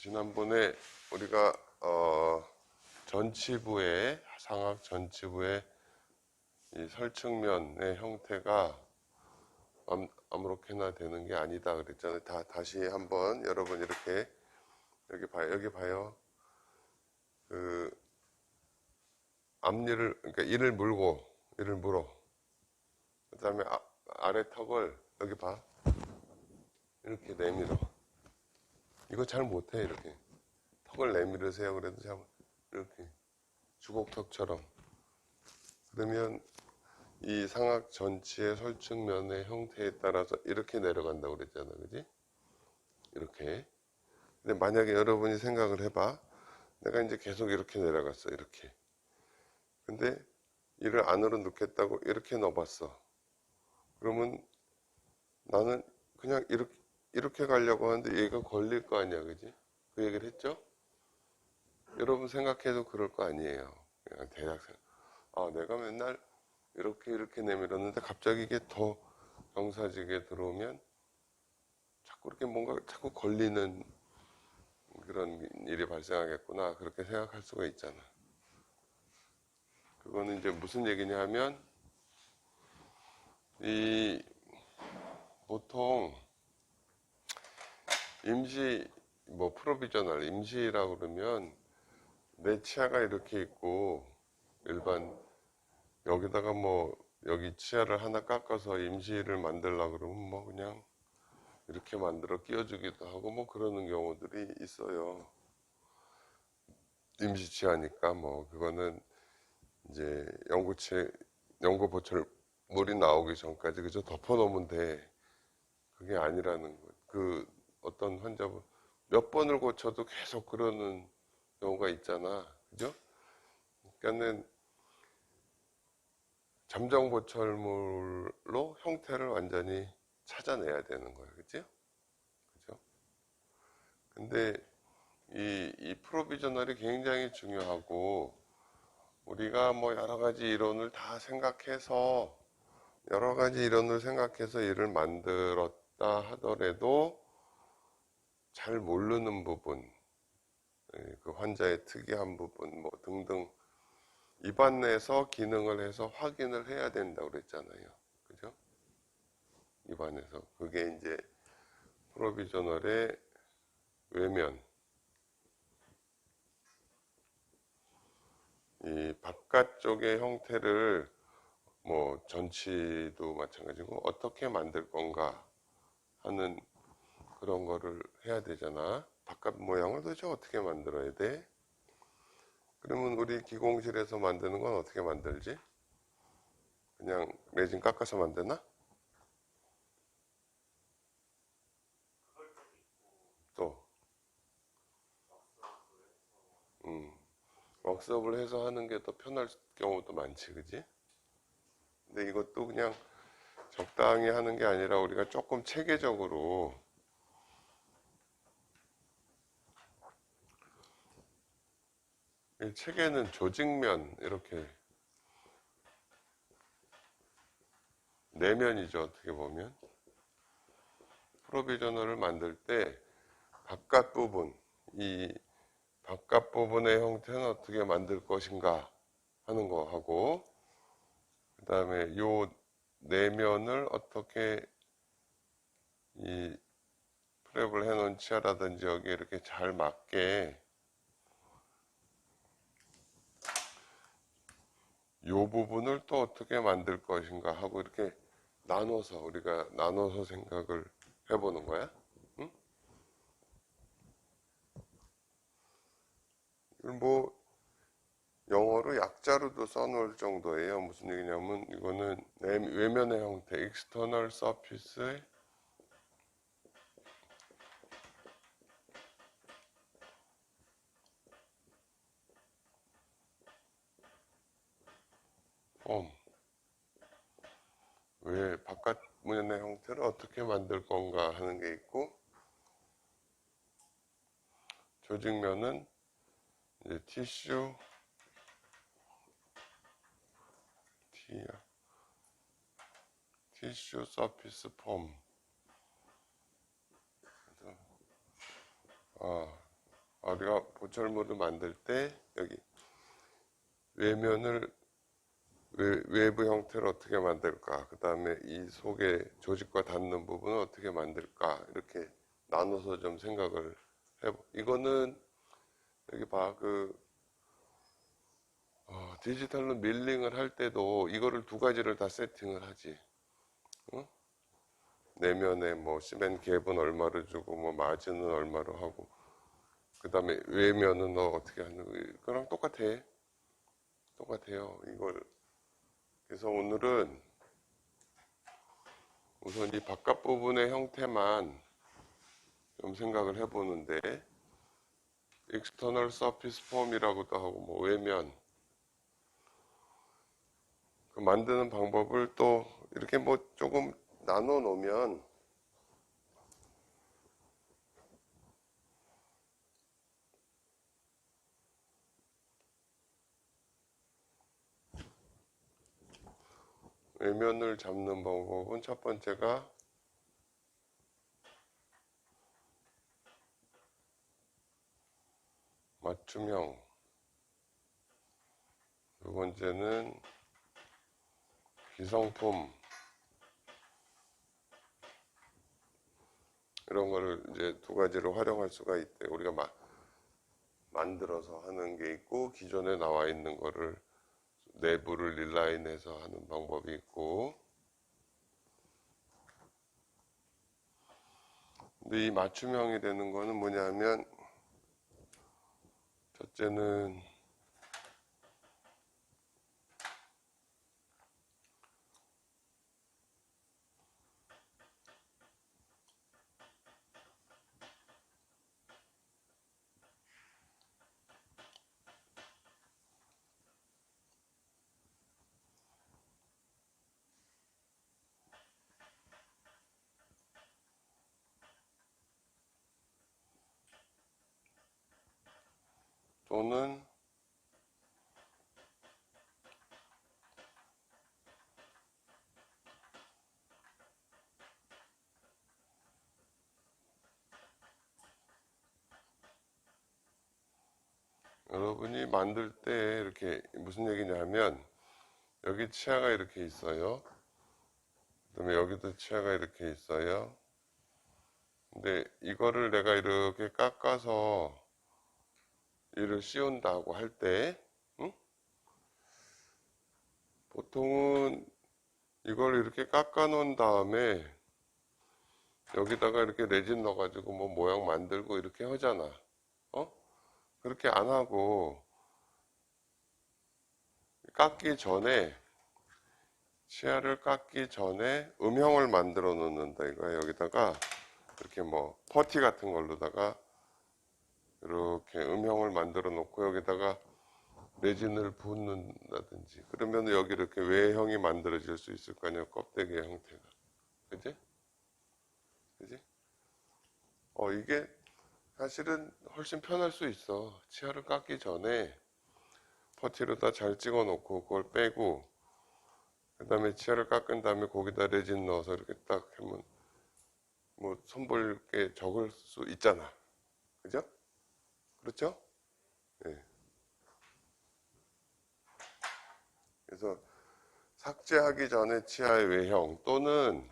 지난번에 우리가 전치부의 상악 전치부의 이 설측면의 형태가 아무렇게나 되는 게 아니다 그랬잖아요. 다시 한번 여러분 이렇게 여기 봐요. 그 앞니를 그러니까 이를 물어. 그다음에 아래 턱을 여기 봐. 이렇게 내밀어. 이거 잘 못해 이렇게. 턱을 내밀으세요. 그래도 잘 이렇게 주걱턱처럼. 그러면 이 상악 전치의 설측면의 형태에 따라서 이렇게 내려간다고 그랬잖아, 그지? 이렇게. 근데 만약에 여러분이 생각을 해봐. 내가 이제 계속 이렇게 내려갔어, 이렇게. 근데 이를 안으로 넣겠다고 이렇게 넣어봤어. 그러면 나는 그냥 이렇게 가려고 하는데 얘가 걸릴 거 아니야, 그지? 그 얘기를 했죠? 여러분 생각해도 그럴 거 아니에요. 그냥 대략 내가 맨날 이렇게 내밀었는데 갑자기 이게 더 경사지게 들어오면 자꾸 이렇게 뭔가 자꾸 걸리는 그런 일이 발생하겠구나. 그렇게 생각할 수가 있잖아. 그거는 이제 무슨 얘기냐 하면 이 보통 임시 프로비저널 임시라고 그러면 내 치아가 이렇게 있고 일반 여기다가 여기 치아를 하나 깎아서 임시를 만들려고 그러면 그냥 이렇게 만들어 끼워주기도 하고 그러는 경우들이 있어요. 임시 치아니까 그거는 이제 연고 보철 물이 나오기 전까지 그저 덮어놓으면 돼. 그게 아니라는 거. 그 어떤 환자분 몇 번을 고쳐도 계속 그러는 경우가 있잖아. 그죠? 그러니까는 잠정 보철물로 형태를 완전히 찾아내야 되는 거예요. 그죠? 그죠? 근데 이 프로비저널이 굉장히 중요하고 우리가 여러 가지 이론을 생각해서 이를 만들었다 하더라도 잘 모르는 부분, 그 환자의 특이한 부분 등등 입안 내에서 기능을 해서 확인을 해야 된다고 그랬잖아요. 그죠? 입안에서. 그게 이제 프로비저널의 외면. 이 바깥쪽의 형태를 전치도 마찬가지고 어떻게 만들 건가 하는 그런 거를 해야 되잖아. 바깥 모양을 도대체 어떻게 만들어야 돼? 그러면 우리 기공실에서 만드는 건 어떻게 만들지? 그냥 레진 깎아서 만드나? 또 웍스업을 해서 하는 게 더 편할 경우도 많지, 그지? 근데 이것도 그냥 적당히 하는 게 아니라 우리가 조금 체계적으로 이 체계는 조직면 이렇게 내면이죠. 어떻게 보면 프로비저널을 만들 때 바깥 부분의 형태는 어떻게 만들 것인가 하는 거 하고 그 다음에 요 내면을 어떻게 이 프랩을 해놓은 치아라든지 여기에 이렇게 잘 맞게 요 부분을 또 어떻게 만들 것인가 하고 이렇게 우리가 나눠서 생각을 해보는 거야. 응? 이걸 영어로 약자로도 써놓을 정도예요. 무슨 얘기냐면 이거는 외면의 형태, external surface의 왜 바깥 면의 형태를 어떻게 만들 건가 하는 게 있고 조직면은 이제 티슈 서피스 폼 우리가 보철물을 만들 때 여기 외면을 외부 형태를 어떻게 만들까, 그 다음에 이 속에 조직과 닿는 부분을 어떻게 만들까, 이렇게 나눠서 좀 생각을 해보. 이거는 여기 봐, 디지털로 밀링을 할 때도 이거를 두 가지를 다 세팅을 하지. 어? 내면에 뭐 시멘 갭은 얼마를 주고 뭐 마진은 얼마로 하고, 그 다음에 외면은 너 어떻게 하는 거랑 똑같아요. 이걸 그래서 오늘은 우선 이 바깥 부분의 형태만 좀 생각을 해보는데, external surface form이라고도 하고 뭐 외면 그 만드는 방법을 또 이렇게 뭐 조금 나눠 놓으면 외면을 잡는 방법은 첫 번째가 맞춤형, 두 번째는 기성품, 이런 거를 이제 두 가지로 활용할 수가 있대. 우리가 만들어서 하는 게 있고, 기존에 나와 있는 거를 내부를 릴라인해서 하는 방법이 있고. 근데 이 맞춤형이 되는 거는 뭐냐면, 첫째는 또는 여러분이 만들 때 이렇게 무슨 얘기냐면, 여기 치아가 이렇게 있어요. 그다음에 여기도 치아가 이렇게 있어요. 근데 이거를 내가 이렇게 깎아서 이를 씌운다고 할 때, 응? 보통은 이걸 이렇게 깎아 놓은 다음에 여기다가 이렇게 레진 넣어가지고 뭐 모양 만들고 이렇게 하잖아. 어? 그렇게 안 하고 깎기 전에, 치아를 깎기 전에 음형을 만들어 놓는다 이거야. 여기다가 이렇게 뭐 퍼티 같은 걸로다가 이렇게 음형을 만들어 놓고 여기다가 레진을 붓는다든지, 그러면 여기 이렇게 외형이 만들어질 수 있을 거 아니야. 껍데기의 형태가. 그지? 그지? 이게 사실은 훨씬 편할 수 있어. 치아를 깎기 전에 퍼티로 다 잘 찍어 놓고 그걸 빼고, 그 다음에 치아를 깎은 다음에 거기다 레진 넣어서 이렇게 딱 하면 뭐 손볼 게 적을 수 있잖아. 그죠? 그렇죠? 예. 그래서 삭제하기 전에 치아의 외형, 또는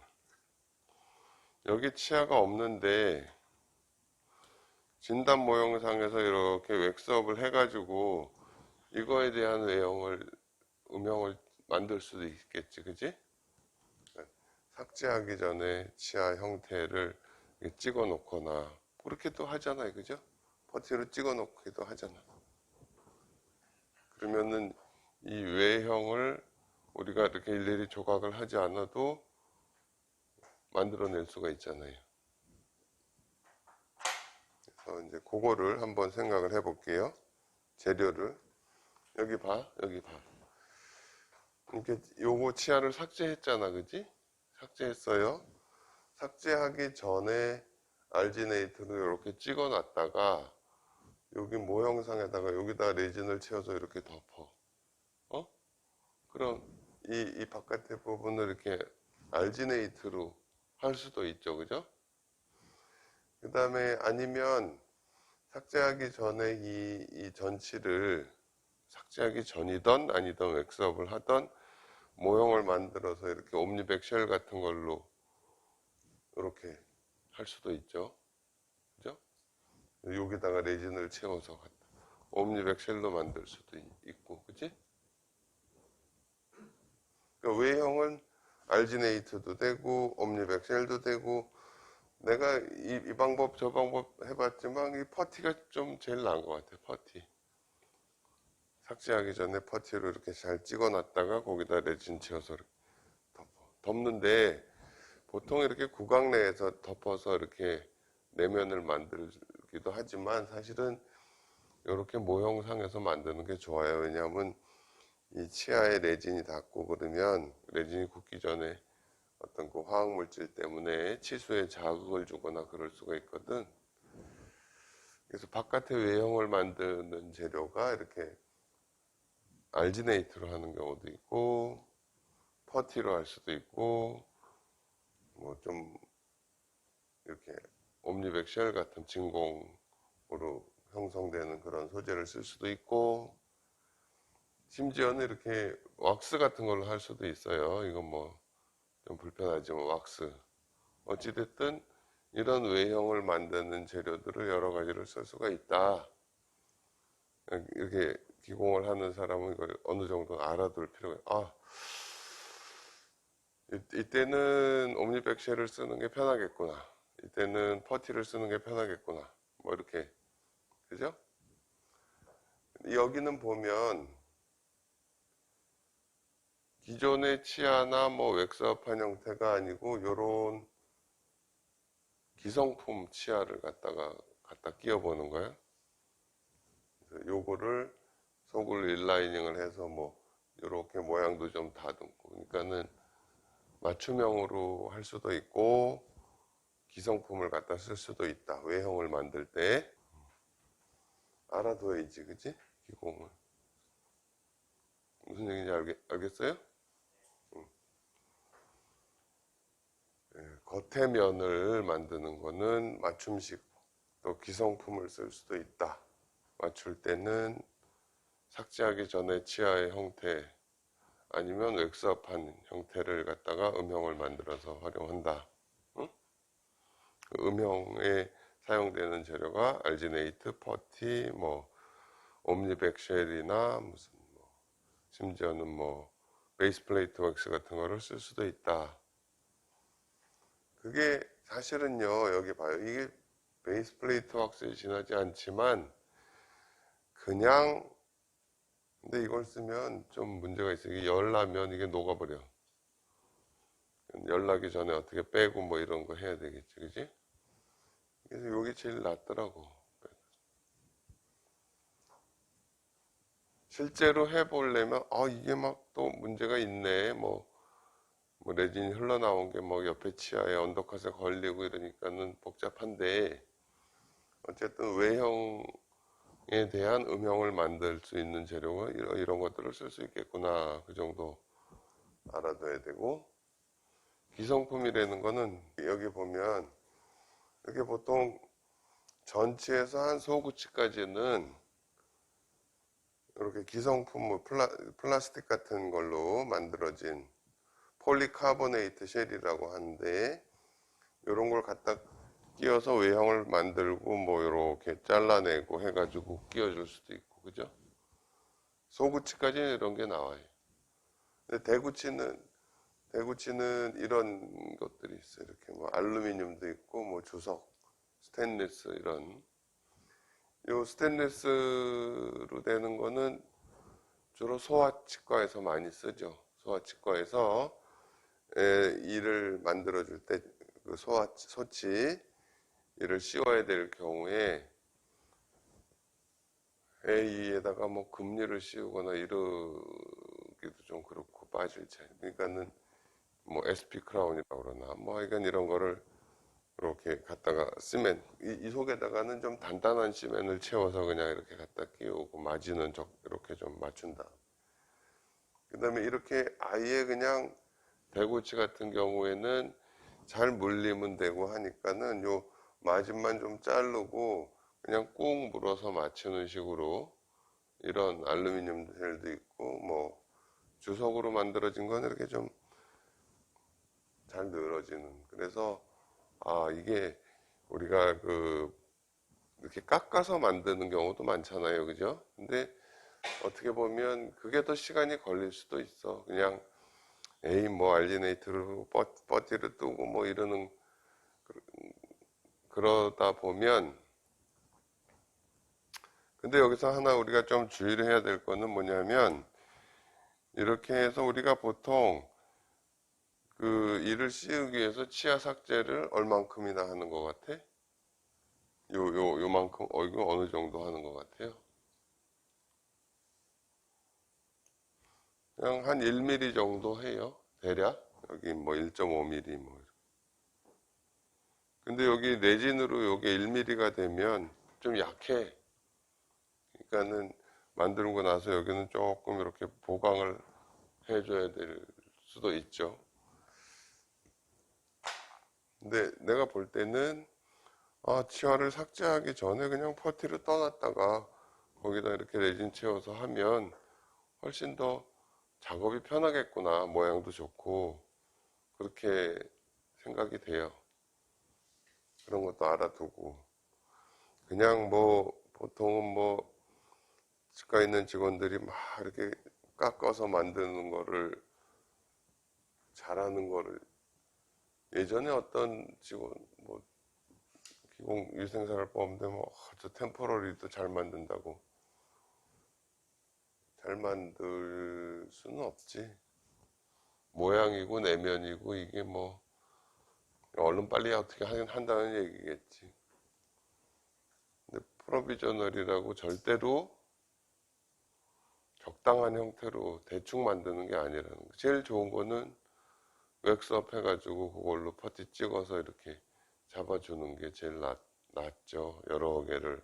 여기 치아가 없는데 진단 모형상에서 이렇게 웩스업을 해가지고 이거에 대한 음형을 만들 수도 있겠지, 그지? 삭제하기 전에 치아 형태를 찍어 놓거나 그렇게도 하잖아요, 그죠? 퍼티로 찍어 놓기도 하잖아. 그러면은 이 외형을 우리가 이렇게 일일이 조각을 하지 않아도 만들어낼 수가 있잖아요. 그래서 이제 그거를 한번 생각을 해볼게요. 재료를 여기 봐, 여기 봐. 이렇게 요거 치아를 삭제했잖아, 그지? 삭제했어요. 삭제하기 전에 알지네이트로 이렇게 찍어놨다가 여기 모형상에다가 여기다 레진을 채워서 이렇게 덮어. 어? 그럼 이 바깥의 부분을 이렇게 알지네이트로 할 수도 있죠, 그죠? 그 다음에 아니면 삭제하기 전에 이 전치를 삭제하기 전이던 아니던 웩스업을 하던 모형을 만들어서 이렇게 옴니백 쉘 같은 걸로 이렇게 할 수도 있죠. 그죠? 여기다가 레진을 채워서 옴니백 쉘로 만들 수도 있고, 그치? 그러니까 외형은 알지네이트도 되고 옴니백 쉘도 되고, 내가 이 방법 저 방법 해봤지만 이 퍼티가 좀 제일 나은 것 같아. 퍼티 삭제하기 전에 퍼티로 이렇게 잘 찍어놨다가 거기다 레진 채워서 이렇게 덮는데, 보통 이렇게 구강 내에서 덮어서 이렇게 내면을 만들기도 하지만 사실은 이렇게 모형상에서 만드는 게 좋아요. 왜냐하면 이 치아에 레진이 닿고 그러면 레진이 굳기 전에 어떤 그 화학물질 때문에 치수에 자극을 주거나 그럴 수가 있거든. 그래서 바깥에 외형을 만드는 재료가 이렇게 알지네이트로 하는 경우도 있고 퍼티로 할 수도 있고 뭐 좀 이렇게 옴니백 쉘 같은 진공으로 형성되는 그런 소재를 쓸 수도 있고, 심지어는 이렇게 왁스 같은 걸로 할 수도 있어요. 이건 뭐 좀 불편하지만 왁스. 어찌됐든 이런 외형을 만드는 재료들을 여러 가지를 쓸 수가 있다. 이렇게 기공을 하는 사람은 이걸 어느 정도 알아둘 필요가 있다. 이때는 옴니백 쉘을 쓰는 게 편하겠구나. 이때는 퍼티를 쓰는 게 편하겠구나. 뭐 이렇게. 그죠? 여기는 보면 기존의 치아나 뭐 웩스업한 형태가 아니고 요런 기성품 치아를 갖다 끼워 보는 거예요. 그래서 요거를 속을 인라이닝을 해서 뭐 요렇게 모양도 좀 다듬고, 그러니까는 맞춤형으로 할 수도 있고 기성품을 갖다 쓸 수도 있다. 외형을 만들 때 알아둬야지, 그치? 기공을 무슨 얘기인지 알겠어요? 겉의 면을 만드는 거는 맞춤식, 또 기성품을 쓸 수도 있다. 맞출 때는 삭제하기 전에 치아의 형태 아니면 웩스업한 형태를 갖다가 음형을 만들어서 활용한다. 응? 그 음형에 사용되는 재료가 알지네이트, 퍼티, 뭐 옴니백 쉘이나 무슨 뭐 심지어는 뭐 베이스 플레이트 왁스 같은 거를 쓸 수도 있다. 그게 사실은요, 여기 봐요. 이게 베이스 플레이트 왁스에 지나지 않지만 그냥, 근데 이걸 쓰면 좀 문제가 있어요. 이게 열나면 이게 녹아버려. 열나기 전에 어떻게 빼고 뭐 이런 거 해야 되겠지, 그지? 그래서 이게 제일 낫더라고. 실제로 해보려면 이게 막 또 문제가 있네. 뭐 레진이 흘러나온 게 뭐 옆에 치아에 언더컷에 걸리고 이러니까는 복잡한데, 어쨌든 외형에 대한 음형을 만들 수 있는 재료가 이런 것들을 쓸 수 있겠구나. 그 정도 알아둬야 되고, 기성품이라는 거는 여기 보면 이렇게 보통 전치에서 한 소구치까지는 이렇게 기성품, 뭐 플라스틱 같은 걸로 만들어진 폴리카보네이트 쉘이라고 하는데, 이런 걸 갖다 끼워서 외형을 만들고 뭐 이렇게 잘라내고 해가지고 끼워줄 수도 있고, 그죠? 소구치까지는 이런 게 나와요. 근데 대구치는 이런 것들이 있어요. 이렇게 뭐 알루미늄도 있고 뭐 주석, 스테인리스 이런. 요 스테인리스로 되는 거는 주로 소아치과에서 많이 쓰죠. 소아치과에서 이를 만들어줄 때 그 소치 이를 씌워야 될 경우에 A에다가 뭐 금리를 씌우거나 이러기도 좀 그렇고 빠질 차이. 그러니까는 뭐 SP 크라운이라고 그러나 뭐 하여간 이런 거를 이렇게 갖다가 시멘 이 속에다가는 좀 단단한 시멘을 채워서 그냥 이렇게 갖다 끼우고 마진은 이렇게 좀 맞춘다. 그 다음에 이렇게 아예 그냥 대구치 같은 경우에는 잘 물리면 되고 하니까는 요 마진만 좀 자르고 그냥 꾹 물어서 맞추는 식으로 이런 알루미늄 젤도 있고 뭐 주석으로 만들어진 건 이렇게 좀 잘 늘어지는. 그래서 이게 우리가 이렇게 깎아서 만드는 경우도 많잖아요, 그죠? 근데 어떻게 보면 그게 더 시간이 걸릴 수도 있어. 그냥 에이 뭐 알리네이트로 뻗지를 뜨고 뭐 이러는, 그러다 보면. 근데 여기서 하나 우리가 좀 주의를 해야 될 거는 뭐냐면, 이렇게 해서 우리가 보통 이를 씌우기 위해서 치아 삭제를 얼만큼이나 하는 것 같아? 요만큼, 이거 어느 정도 하는 것 같아요? 그냥 한 1mm 정도 해요. 대략. 여기 뭐 1.5mm 뭐. 근데 여기 레진으로 요게 1mm가 되면 좀 약해. 그러니까는 만들고 나서 여기는 조금 이렇게 보강을 해줘야 될 수도 있죠. 근데 내가 볼 때는 치아를 삭제하기 전에 그냥 퍼티를 떠놨다가 거기다 이렇게 레진 채워서 하면 훨씬 더 작업이 편하겠구나. 모양도 좋고 그렇게 생각이 돼요. 그런 것도 알아두고 그냥 뭐 보통은 뭐 치과 있는 직원들이 막 이렇게 깎아서 만드는 거를 잘하는 거를, 예전에 어떤 직원 뭐 기공위생사를법인데 뭐 저 템포러리도 잘 만든다고. 잘 만들 수는 없지. 모양이고 내면이고 이게 뭐 얼른 빨리 어떻게 한다는 얘기겠지. 근데 프로비저널이라고 절대로 적당한 형태로 대충 만드는 게 아니라는 거. 제일 좋은 거는 웩스업 해가지고 그걸로 퍼티 찍어서 이렇게 잡아주는 게 제일 낫죠. 여러 개를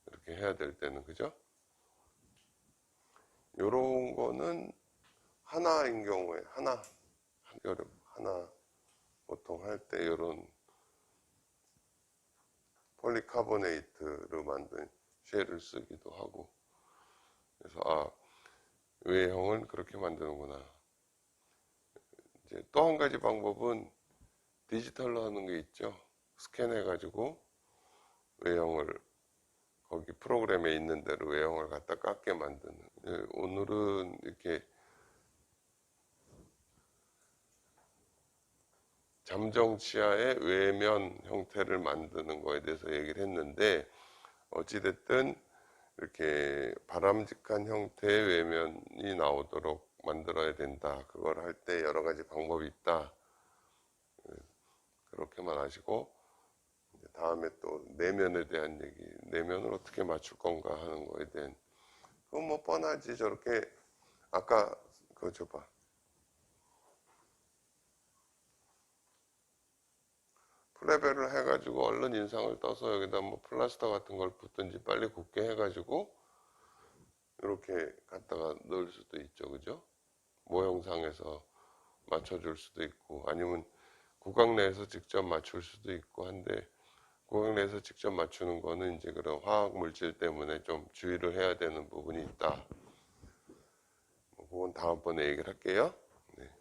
이렇게 해야 될 때는, 그죠? 요런 거는 하나인 경우에 하나 보통 할 때 요런 폴리카보네이트로 만든 쉘을 쓰기도 하고. 그래서 외형은 그렇게 만드는구나. 이제 또 한 가지 방법은 디지털로 하는 게 있죠. 스캔해가지고 외형을 거기 프로그램에 있는 대로 외형을 갖다 깎게 만드는. 오늘은 이렇게 잠정 치아의 외면 형태를 만드는 거에 대해서 얘기를 했는데, 어찌됐든 이렇게 바람직한 형태의 외면이 나오도록 만들어야 된다. 그걸 할 때 여러 가지 방법이 있다. 그렇게만 아시고, 다음에 또 내면에 대한 얘기, 내면을 어떻게 맞출 건가 하는 거에 대한, 그건 뭐 뻔하지. 저렇게 아까 그거 줘봐. 프레벨을 해가지고 얼른 인상을 떠서 여기다 뭐 플라스터 같은 걸 붓든지 빨리 굳게 해가지고 이렇게 갖다가 넣을 수도 있죠, 그죠? 모형상에서 맞춰줄 수도 있고, 아니면 구강 내에서 직접 맞출 수도 있고 한데, 구강 내에서 직접 맞추는 거는 이제 그런 화학 물질 때문에 좀 주의를 해야 되는 부분이 있다. 그건 다음번에 얘기를 할게요. 네.